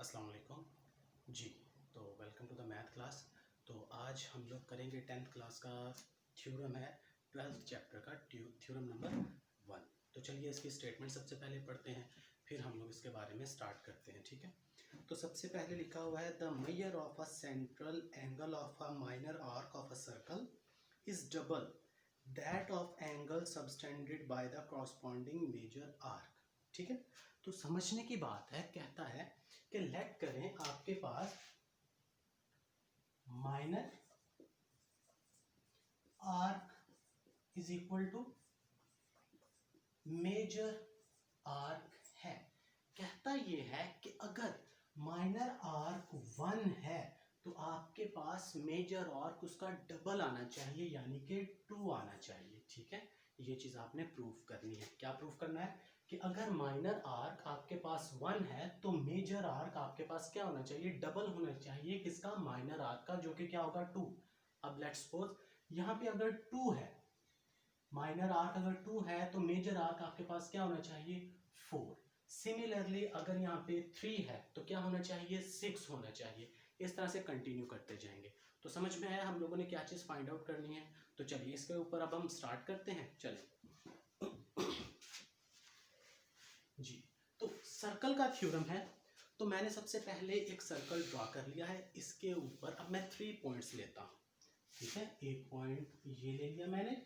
अस्सलाम वालेकुम जी। तो welcome to the math class. तो आज हम लोग करेंगे 10th क्लास का थ्योरम है 12th चैप्टर का थ्योरम नंबर 1। तो चलिए इसकी स्टेटमेंट सबसे पहले पढ़ते हैं, फिर हम लोग इसके बारे में स्टार्ट करते हैं। ठीक है, तो सबसे पहले लिखा हुआ है the measure of a central angle of a minor arc of a circle is double that of angle subtended by the corresponding major arc. ठीक है, तो समझने की बात है, कहता है कि लेट करें आपके पास minor arc is equal to major arc है। कहता ये है कि अगर माइनर आर्क 1 है तो आपके पास मेजर आर्क उसका डबल आना चाहिए, यानी कि 2 आना चाहिए। ठीक है, ये चीज आपने प्रूफ करनी है। क्या प्रूफ करना है कि अगर माइनर आर्क आपके पास 1 है तो मेजर आर्क आपके पास क्या होना चाहिए, डबल होना चाहिए। किसका? माइनर आर्क का, जो कि क्या होगा 2। अब लेट्स सपोज यहाँ पे अगर 2 है, माइनर आर्क अगर 2 है तो मेजर आर्क आपके पास क्या होना चाहिए, 4। सिमिलरली अगर यहाँ पे 3 है तो क्या होना चाहिए, 6 होना चाहिए। इस तरह से कंटिन्यू करते जाएंगे। तो समझ में आया हम लोगों ने क्या चीज फाइंड आउट करनी है। तो चलिए इसके ऊपर अब हम स्टार्ट करते हैं। चलिए जी, तो सर्कल का थ्योरम है। तो मैंने सबसे पहले एक सर्कल ड्रॉ कर लिया है। इसके ऊपर अब मैं 3 पॉइंट्स लेता हूँ। ठीक है, एक पॉइंट ये ले लिया मैंने,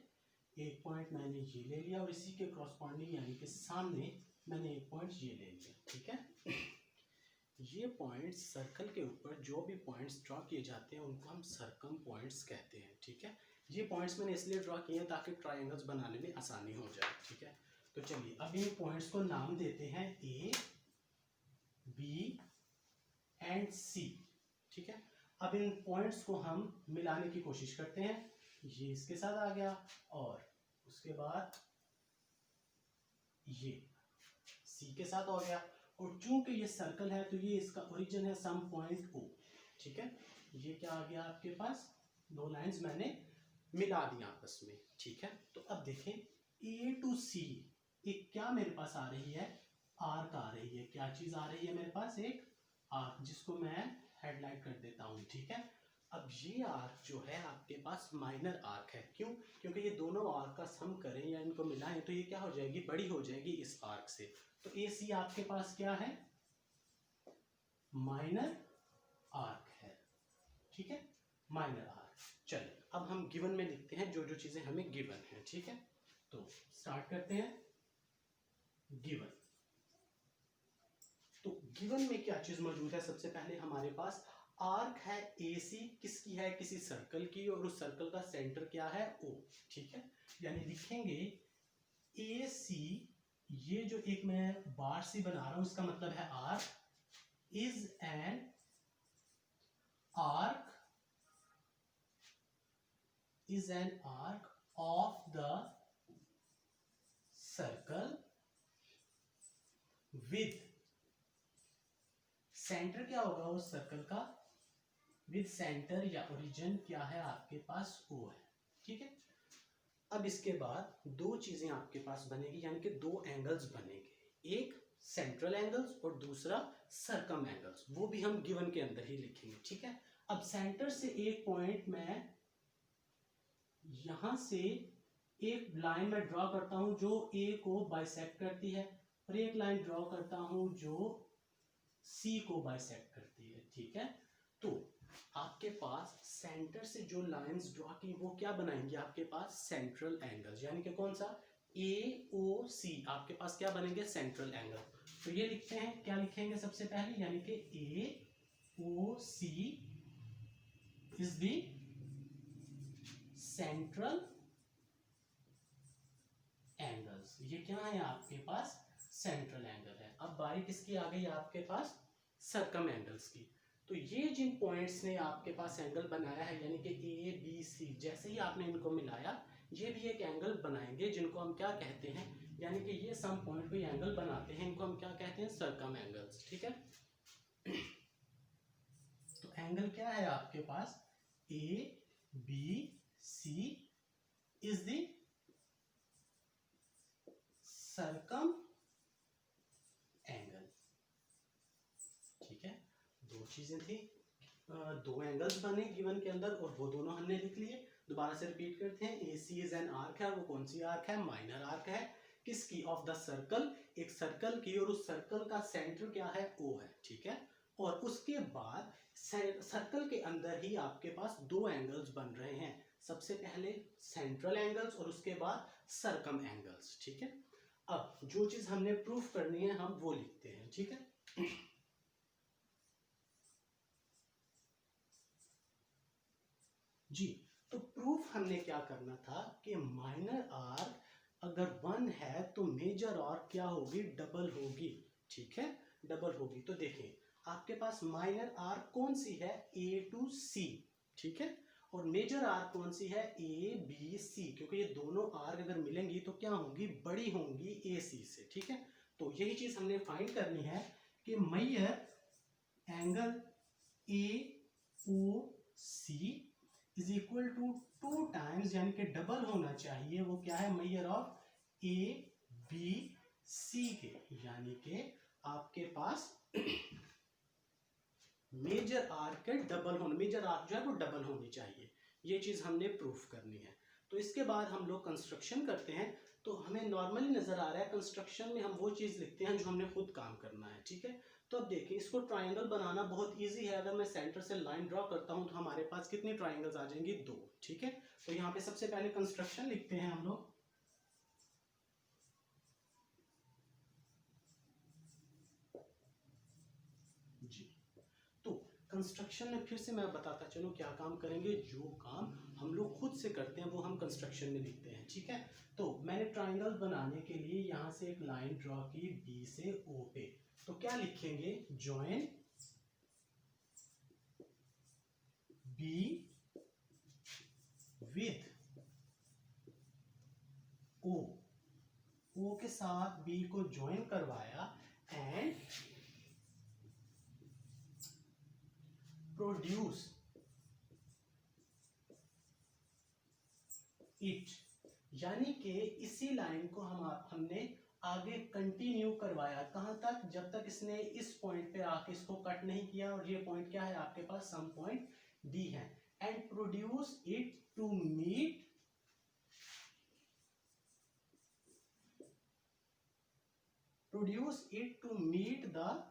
एक पॉइंट मैंने ये ले लिया, और इसी के क्रॉसपॉन्डिंग यानी कि सामने मैंने एक पॉइंट ये ले लिया। ठीक है, ये पॉइंट्स सर्कल के ऊपर जो भी पॉइंट्स ड्रॉ किए जाते हैं उनको हम सर्कम पॉइंट्स कहते हैं। ठीक है, ये पॉइंट्स मैंने इसलिए ड्रॉ किए हैं ताकि ट्रायंगल्स बनाने में आसानी हो जाए। ठीक है, तो चलिए अब इन पॉइंट्स को नाम देते हैं ए, बी एंड सी। ठीक है, अब इन पॉइंट्स को हम मिलाने की कोशिश करते हैं। ये इसके साथ आ गया और उसके बाद ये सी के साथ हो गया, और चूंकि ये सर्कल है तो ये इसका ओरिजिन है सम पॉइंट ओ। ठीक है, ये क्या आ गया आपके पास, दो लाइंस मैंने मिला दी आपस में। ठीक है, तो अब देखें ए टू सी एक क्या मेरे पास आ रही है, आर्क आ रही है। क्या चीज आ रही है मेरे पास, एक आर्क, जिसको मैं हेडलाइट कर देता हूं। ठीक है, अब ये आर्क जो है आपके पास माइनर आर्क है। क्यों? क्योंकि ये दोनों आर्क का सम करें या इनको मिलाएं तो ये क्या हो जाएगी, बड़ी हो जाएगी इस आर्क से। तो ए सी आपके पास क्या है, माइनर आर्क है। ठीक है, माइनर आर्क। चलिए अब हम गिवन में लिखते हैं जो जो चीजें हमें गिवन है। ठीक है, तो स्टार्ट करते हैं। गिवन, तो गिवन में क्या चीज मौजूद है, सबसे पहले हमारे पास आर्क है ए सी, किसकी है, किसी सर्कल की, और उस सर्कल का सेंटर क्या है, ओ। ठीक है, यानी लिखेंगे ए सी, ये जो एक मैं बार सी बना रहा हूं इसका मतलब है arc is an arc of the circle with centre, क्या होगा उस सर्कल का, विद सेंटर या ओरिजिन क्या है आपके पास, ओ है। ठीक है, अब इसके बाद दो चीजें आपके पास बनेगी, यानी कि दो एंगल्स बनेंगे, एक सेंट्रल एंगल्स और दूसरा सर्कम एंगल्स, वो भी हम गिवन के अंदर ही लिखेंगे। ठीक है, अब सेंटर से एक पॉइंट मैं यहां से एक लाइन में ड्रॉ करता हूं जो ए को बाइसेक्ट करती है, और एक लाइन ड्रॉ करता हूं जो सी को बाइसेक्ट करती है। ठीक है, तो आपके पास सेंटर से जो लाइंस ड्रॉ की वो क्या बनाएंगे, आपके पास सेंट्रल एंगल्स, यानी कि कौन सा, ए ओ सी, आपके पास क्या बनेंगे, सेंट्रल एंगल। तो ये लिखते हैं, क्या लिखेंगे सबसे पहले, यानी कि ए O C is the central angles. ये क्या है आपके पास, सेंट्रल एंगल है। अब बारी किसकी आ गई आपके पास, सर्कम एंगल्स की। तो ये जिन पॉइंट्स ने आपके पास एंगल बनाया है, यानी कि ए बी सी, जैसे ही आपने इनको मिलाया ये भी एक एंगल बनाएंगे, जिनको हम क्या कहते हैं, यानी कि ये सम पॉइंट पे एंगल बनाते हैं, इनको हम क्या कहते हैं, सर्कम एंगल्स। ठीक है, तो एंगल क्या है आपके पास, A B C is the circum angle. ठीक है, चीज़ें थी, दो एंगल्स बने गिवन के अंदर और वो दोनों हमने लिख लिए। दोबारा से रिपीट करते हैं, ए सी इज एन आर्क है, वो कौन सी आर्क है? माइनर आर्क है। किसकी? ऑफ द सर्कल, एक सर्कल की, और उस सर्कल का सेंटर क्या है? ओ है, ठीक है। और उसके बाद सर्कल के अंदर ही आपके पास दो एंगल्स बन रहे हैं, सबसे पहले सेंट्रल एंगल्स और उसके बाद सरकम एंगल्स, ठीक है। अब जो चीज हमने प्रूफ करनी है हम वो लिखते हैं, ठीक है। जी, तो प्रूफ हमने क्या करना था कि माइनर आर्क अगर 1 है तो मेजर आर्क क्या होगी? डबल होगी, ठीक है, डबल होगी। तो देखें आपके पास माइनर आर्क कौन सी है? ए टू सी, ठीक है, और मेजर आर्क कौन सी है? ए बी सी, क्योंकि ये दोनों आर्क अगर मिलेंगी तो क्या होंगी? बड़ी होंगी ए सी से, ठीक है। तो यही चीज हमने फाइंड करनी है कि measure angle A O C is equal to 2 times, यानी कि डबल होना चाहिए, वो क्या है? Measure of A B C के, यानी कि आपके पास मेजर आर्क के डबल होना, मेजर आर्क जो है वो डबल होनी चाहिए। ये चीज हमने प्रूफ करनी है। तो इसके बाद हम लोग कंस्ट्रक्शन करते हैं। तो हमें नॉर्मली नजर आ रहा है कंस्ट्रक्शन में हम वो चीज लिखते हैं जो हमने खुद काम करना है, ठीक है। तो अब देखिए इसको ट्राइंगल बनाना बहुत इजी है। अगर मैं सेंटर से लाइन ड्रॉ करता हूं तो हमारे पास कितनी ट्राइंगल्स आ जाएंगी? 2, ठीक है। तो यहाँ पे सबसे पहले कंस्ट्रक्शन लिखते हैं हम लोग। जी, तो कंस्ट्रक्शन में फिर से मैं बताता चलूं क्या काम करेंगे। जो काम हम लोग खुद से करते हैं वो हम कंस्ट्रक्शन में लिखते हैं, ठीक है। तो मैंने ट्राइंगल बनाने के लिए यहाँ से एक लाइन ड्रॉ की बी से ओ पे, तो क्या लिखेंगे? जॉइन बी विद ओ, ओ के साथ बी को ज्वाइन करवाया एंड प्रोड्यूस इट, यानी कि इसी लाइन को हमने आगे कंटिन्यू करवाया, कहां तक? जब तक इसने इस पॉइंट पे आके इसको कट नहीं किया, और ये पॉइंट क्या है आपके पास? सम पॉइंट डी है। And produce it to meet the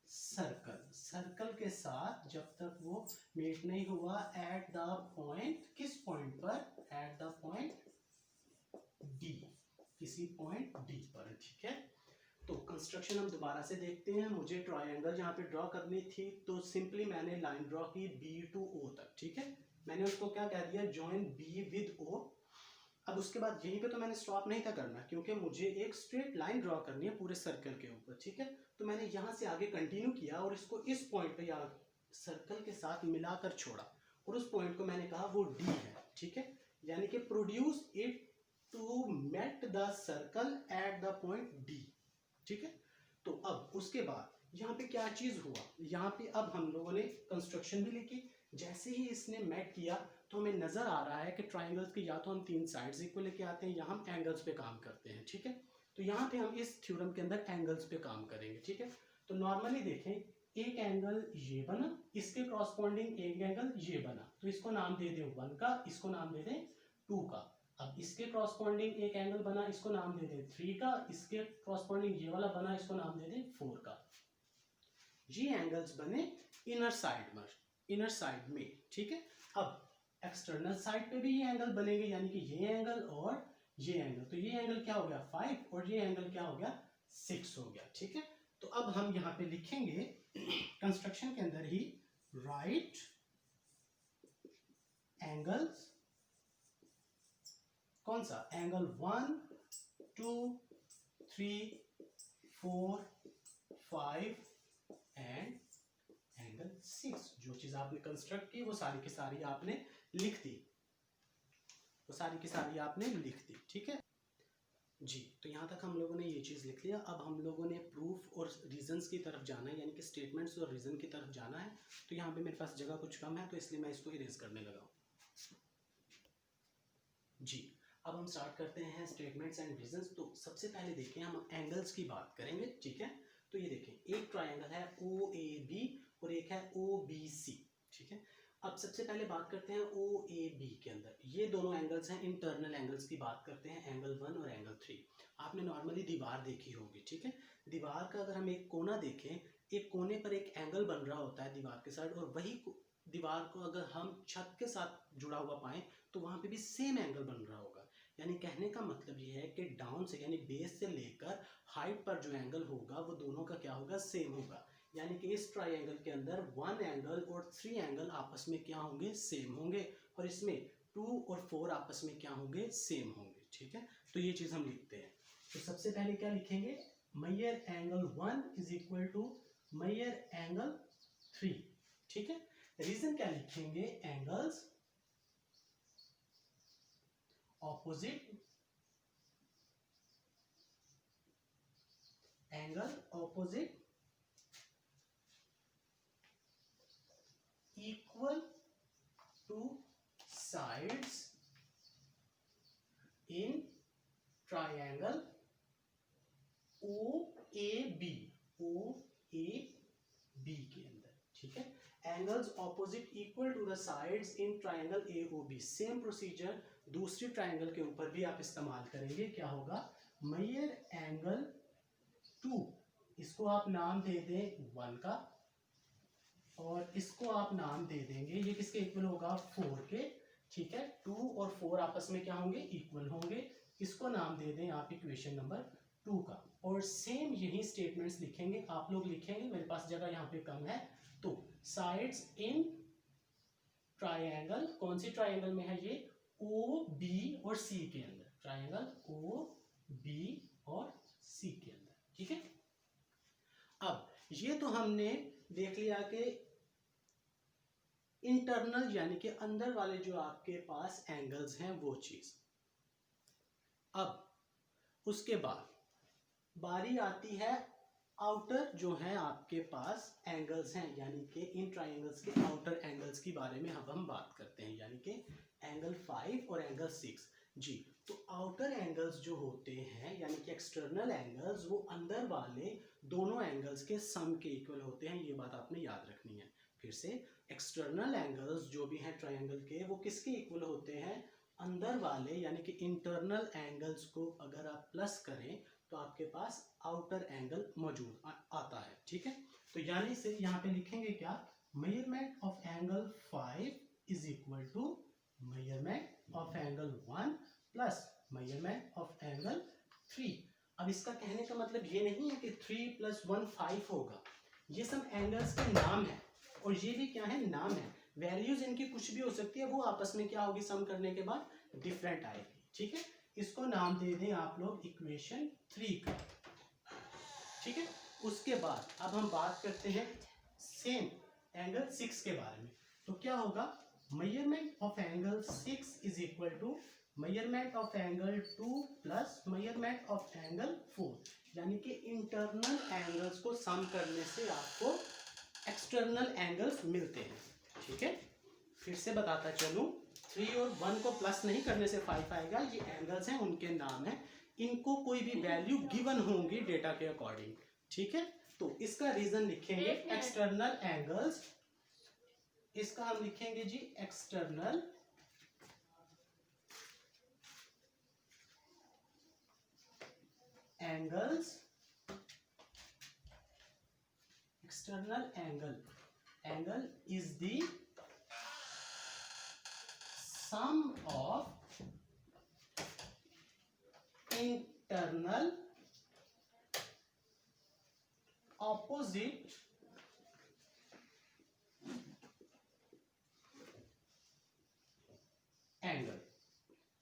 circle, circle के साथ जब तक वो मीट नहीं हुआ एट द पॉइंट, किस पॉइंट पर? एट द पॉइंट डी, किसी पॉइंट डी पर, ठीक है। तो कंस्ट्रक्शन हम दोबारा से देखते हैं। मुझे ट्रायंगल जहां पे ड्रॉ करनी थी तो सिंपली मैंने लाइन ड्रॉ की बी टू ओ तक, ठीक है। मैंने उसको क्या कह दिया? Join be with O. अब उसके बाद यहीं पे तो मैंने स्टॉप नहीं था करना, क्योंकि मुझे एक स्ट्रेट लाइन ड्रॉ करनी है पूरे सर्कल के ऊपर, ठीक है। तो मैंने यहां से आगे कंटिन्यू किया और इसको इस पॉइंट पे या सर्कल के साथ मिलाकर छोड़ा, और उस पॉइंट को मैंने कहा वो डी है, ठीक है। यानी कि produce it to meet the circle at the point D, ठीक है। तो अब उसके बाद यहाँ पे क्या चीज हुआ? यहाँ पे अब हम लोगों ने कंस्ट्रक्शन भी लिखी। जैसे ही इसने मेट किया तो हमें नजर आ रहा है कि ट्राइंगल्स के या तो हम 3 साइड्स इक्वल लेके आते हैं या हम एंगल्स पे काम करते हैं, ठीक है। तो यहाँ पे हम इस थ्योरम के अंदर एंगल्स पे काम करेंगे, ठीक है। तो नॉर्मली देखें, एक एंगल ये बना, इसके क्रॉसपॉन्डिंग एक एंगल ये बना, तो इसको नाम दे दें 1 का, इसको नाम दे दें 2 का। अब इसके क्रॉसपॉन्डिंग एक एंगल बना, इसको नाम दे दें 3 का, इसके क्रॉसपॉन्डिंग ये वाला बना, इसको नाम दे दें 4 का। ये एंगल्स बने इनर साइड में, ठीक है। अब एक्सटर्नल साइड पे भी ये एंगल बनेंगे, यानी कि ये एंगल और ये एंगल। तो ये एंगल क्या हो गया? 5, और ये एंगल क्या हो गया? 6 हो गया, ठीक है। तो अब हम यहां पे लिखेंगे कंस्ट्रक्शन के अंदर ही, राइट एंगल्स, कौन सा? Angle 1 2 3 4 5 and angle 6। जो चीज आपने कंस्ट्रक्ट की वो सारी की सारी आपने लिख दी, वो सारी की सारी आपने लिख दी, ठीक है जी। तो यहाँ तक हम लोगों ने ये चीज़ लिख लिया। अब हम लोगों ने प्रूफ और रीजंस की तरफ जाना है, यानी कि स्टेटमेंट्स और रीजन की तरफ जाना है। तो यहाँ पे मेरे पास जगह कुछ कम है, तो इसलिए मैं इसको इरेज करने लगा हूँ जी। अब हम स्टार्ट करते हैं स्टेटमेंट्स एंड रीजंस। तो सबसे पहले देखें, हम एंगल्स की बात करेंगे, ठीक है। तो ये देखें, एक ट्राइंगल है ओ ए बी और एक है ओ OBC, ठीक है। अब सबसे पहले बात करते हैं OAB के अंदर, ये दोनों एंगल्स हैं, इंटरनल एंगल्स की बात करते हैं, एंगल 1 और एंगल 3। आपने नॉर्मली दीवार देखी होगी, ठीक है। दीवार का अगर हम एक कोना देखें, एक कोने पर एक एंगल बन रहा होता है दीवार के साइड, और वही दीवार को अगर हम छत के साथ जुड़ा हुआ पाएं तो वहां पे भी सेम एंगल बन रहा होगा। यानी कहने का मतलब ये है कि डाउन से यानी बेस से लेकर हाइट पर जो एंगल होगा वो दोनों का क्या होगा, सेम होगा। यानी कि इस ट्राइंगल के अंदर 1 एंगल और 3 एंगल आपस में क्या होंगे, सेम होंगे, और इसमें 2 और 4 आपस में क्या होंगे, सेम होंगे, ठीक है। तो ये चीज हम लिखते हैं। तो सबसे पहले क्या लिखेंगे, major angle 1 is equal to measure angle 3, ठीक है। रीजन क्या लिखेंगे, angles opposite, angle opposite equal to sides in triangle OAB, OAB के अंदर, ठीक है। Angles opposite equal to the sides in triangle AOB। Same procedure दूसरी ट्राइंगल के ऊपर भी आप इस्तेमाल करेंगे। क्या होगा, मेजर एंगल 2, इसको आप नाम दे दें 1 का, और इसको आप नाम दे देंगे, ये किसके इक्वल होगा, 4 के, ठीक है। 2 और 4 आपस में क्या होंगे, इक्वल होंगे। इसको नाम दे दें आप इक्वेशन नंबर 2 का। और सेम यही स्टेटमेंट्स लिखेंगे आप लोग, लिखेंगे, मेरे पास जगह यहाँ पे कम है, तो साइड्स इन ट्राइंगल, कौन सी ट्राइंगल में है ये, OB और C के अंदर, ट्राइंगल OB और C के अंदर, ठीक है। अब ये तो हमने देख लिया कि इंटरनल यानी कि अंदर वाले जो आपके पास एंगल्स हैं वो चीज। अब उसके बाद बारी आती है आउटर जो है आपके पास एंगल्स हैं, यानी कि इन ट्राइंगल्स के आउटर एंगल्स के बारे में अब हम बात करते हैं, यानी कि एंगल 5 और एंगल 6 जी। तो आउटर एंगल्स जो होते हैं यानी कि एक्सटर्नल एंगल्स, वो अंदर वाले दोनों एंगल्स के सम के इक्वल होते हैं, ये बात आपने याद रखनी है। फिर से, एक्सटर्नल एंगल्स जो भी हैं ट्राइंगल के, वो किसके इक्वल होते हैं, अंदर वाले यानी कि इंटरनल एंगल्स को अगर आप प्लस करें तो आपके पास आउटर एंगल मौजूद आता है, ठीक है। तो यानी से यहाँ पे लिखेंगे क्या, measurement of angle 5 is equal to measurement of angle 1 plus measurement of angle 3। अब इसका कहने का मतलब ये नहीं है कि 3 + 1 5 होगा, ये सब एंगल्स के नाम है, और ये भी क्या है, नाम है। वैल्यूज इनकी कुछ भी हो सकती है, वो आपस में क्या होगी, सम करने के बाद डिफरेंट आएगी, ठीक है। इसको नाम दे दें आप लोग इक्वेशन 3 का, ठीक है। उसके बाद अब हम बात करते हैं सेम एंगल 6 के बारे में। तो क्या होगा, measurement of angle 6 is equal to measurement of angle 2 plus measurement of angle 4। यानी कि इंटरनल एंगल्स को सम करने से आपको एक्सटर्नल एंगल्स मिलते हैं, ठीक है। फिर से बताता चलूं, 3 और 1 को प्लस नहीं करने से 5 आएगा। ये एंगल्स हैं, उनके नाम हैं, इनको कोई भी वैल्यू गिवन होंगी डेटा के अकॉर्डिंग, ठीक है। तो इसका रीजन लिखेंगे एक्सटर्नल एंगल्स, इसका हम लिखेंगे जी external angles, external angle is the sum of internal opposite angle,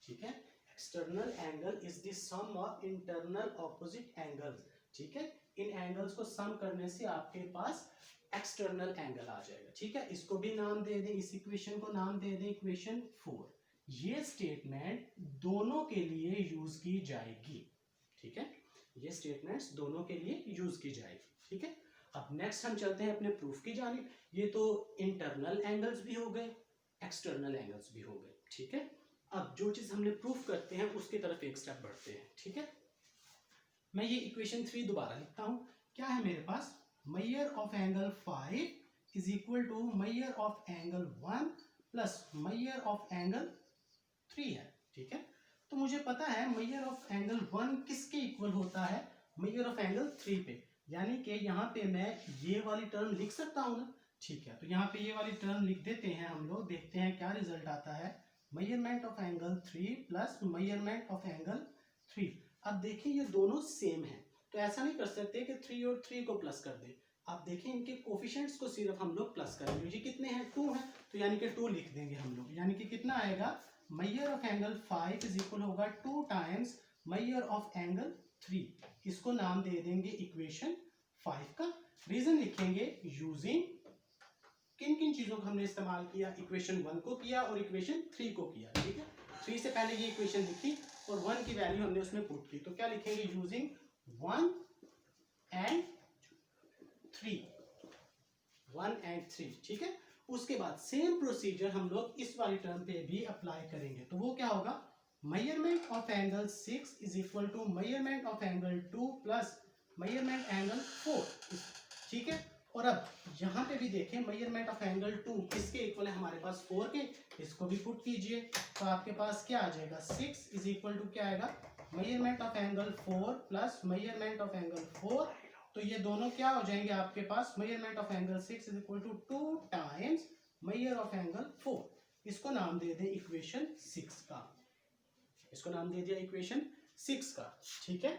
ठीक है। External angle is the sum of internal opposite angles, ठीक है। इन एंगल्स को सम करने से आपके पास एक्सटर्नल एंगल आ जाएगा, ठीक है। इसको भी नाम दे दें, इस इक्वेशन को नाम दे दें इक्वेशन 4। ये स्टेटमेंट दोनों के लिए यूज की जाएगी, ठीक है। ये स्टेटमेंट्स दोनों के लिए यूज की जाएगी, ठीक है। अब नेक्स्ट हम चलते हैं अपने प्रूफ की जानिब। ये तो इंटरनल एंगल्स भी हो गए, एक्सटर्नल एंगल्स भी हो गए, ठीक है। अब जो चीज हमने प्रूफ करते हैं उसकी तरफ एक स्टेप बढ़ते हैं, ठीक है। मैं ये इक्वेशन 3 दोबारा लिखता हूं। क्या है मेरे पास, major of angle 5 is equal to major of angle 1 plus major of angle 3 है। ठीक है, तो मुझे पता है मेजर ऑफ एंगल 1 किसके इक्वल होता है, मेजर ऑफ एंगल 3 पे, यानी कि यहाँ पे मैं ये वाली टर्म लिख सकता हूँ ना। ठीक है, तो यहाँ पे ये वाली टर्म लिख देते हैं हम लोग, देखते हैं क्या रिजल्ट आता है। Measurement of angle 3 plus measurement of angle 3। अब देखिए ये दोनों सेम है, तो ऐसा नहीं कर सकते कि 3 और 3 को प्लस कर दे। आप देखें इनके कोफिशिएंट्स को सिर्फ हम लोग प्लस करेंगे। ये कितने हैं, 2 हैं, तो यानी कि 2 लिख देंगे हम लोग, यानी कि कितना आएगा, major of angle 5 is equal होगा 2 टाइम्स मेजर ऑफ एंगल 3। इसको नाम दे देंगे इक्वेशन 5 का। रीजन लिखेंगे यूजिंग, किन किन चीजों का हमने इस्तेमाल किया, इक्वेशन 1 को किया और इक्वेशन 3 को किया। ठीक है, 3 से पहले ये इक्वेशन लिखी और 1 की वैल्यू हमने उसमें पुट की, तो क्या लिखेंगे, यूजिंग 1 एंड 3, 1 एंड 3। ठीक है, उसके बाद सेम प्रोसीजर हम लोग इस वाली टर्म पे भी अप्लाई करेंगे, तो वो क्या होगा, measurement of angle 6 is equal to measurement of angle 2 plus measurement angle 4। ठीक है, और अब यहाँ पे भी देखें मेजरमेंट ऑफ एंगल 2 किसके इक्वल है, हमारे पास 4 के, इसको भी पुट कीजिए, तो आपके पास क्या आ जाएगा, 6 इज इक्वल टू क्या आएगा, measurement of angle 4 plus measurement of angle 4। तो ये दोनों क्या हो जाएंगे आपके पास, measurement of angle 6 is equal to 2 times major of angle 4। इसको नाम दे दें इक्वेशन 6 का, इसको नाम दे दिया इक्वेशन 6 का। ठीक है,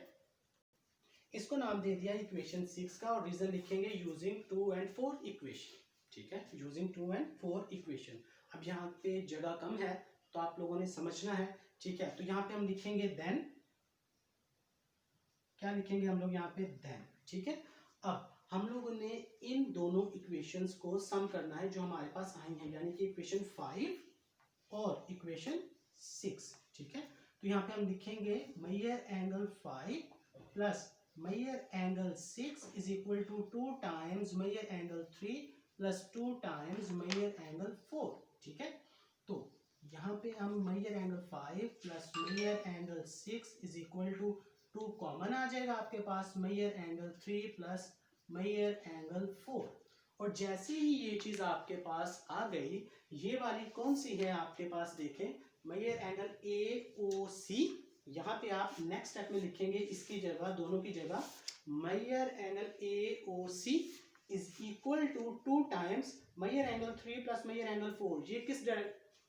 इसको नाम दे दिया इक्वेशन 6 का, और रीजन लिखेंगे यूजिंग 2 एंड 4 इक्वेशन। ठीक है, यूजिंग 2 एंड 4 इक्वेशन। अब यहाँ पे जगह कम है तो आप लोगों ने समझना है। ठीक है, तो यहाँ पे हम लिखेंगे देन, क्या लिखेंगे हम लोग यहाँ पे, देन। ठीक है, अब हम लोगों ने इन दोनों इक्वेशंस को सम करना है जो हमारे पास आई हैं, यानी कि इक्वेशन 5 और इक्वेशन 6। ठीक है, तो यहाँ पे हम लिखेंगे major angle 5 plus major angle 6 is equal to 2 times major angle 3 plus 2 times major angle 4। ठीक है, तो यहाँ पे हम major angle 5 plus major angle 6 is equal to 2 common आ जाएगा आपके पास, major angle 3 plus major angle 4। और जैसे ही ये चीज आपके पास आ गई, ये वाली कौन सी है आपके पास, देखें मेजर एंगल AOC। यहाँ पे आप नेक्स्ट स्टेप में लिखेंगे इसकी जगह, दोनों की जगह, measure angle AOC is equal to 2 times major angle 3 plus major angle 4। ये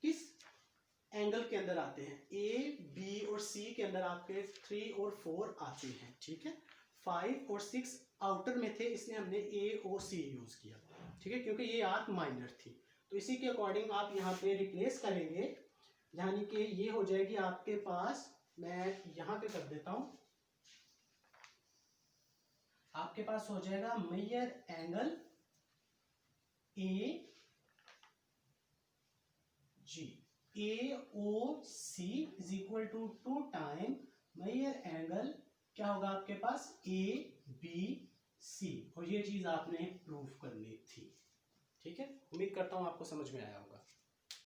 किस एंगल के अंदर आते हैं, A, B और C के अंदर आपके 3 और 4 आते हैं। ठीक है, 5 और 6 आउटर में थे, इसलिए हमने AOC यूज किया। ठीक है, क्योंकि ये आर्क माइनर थी, तो इसी के अकॉर्डिंग आप यहाँ पे रिप्लेस करेंगे, यानी कि ये हो जाएगी आपके पास, मैं यहाँ पे कर देता हूं, आपके पास हो जाएगा measure angle AOC is equal to 2 time measure angle, क्या होगा आपके पास, ABC। और ये चीज आपने प्रूफ करनी थी। ठीक है, उम्मीद करता हूं आपको समझ में आया होगा।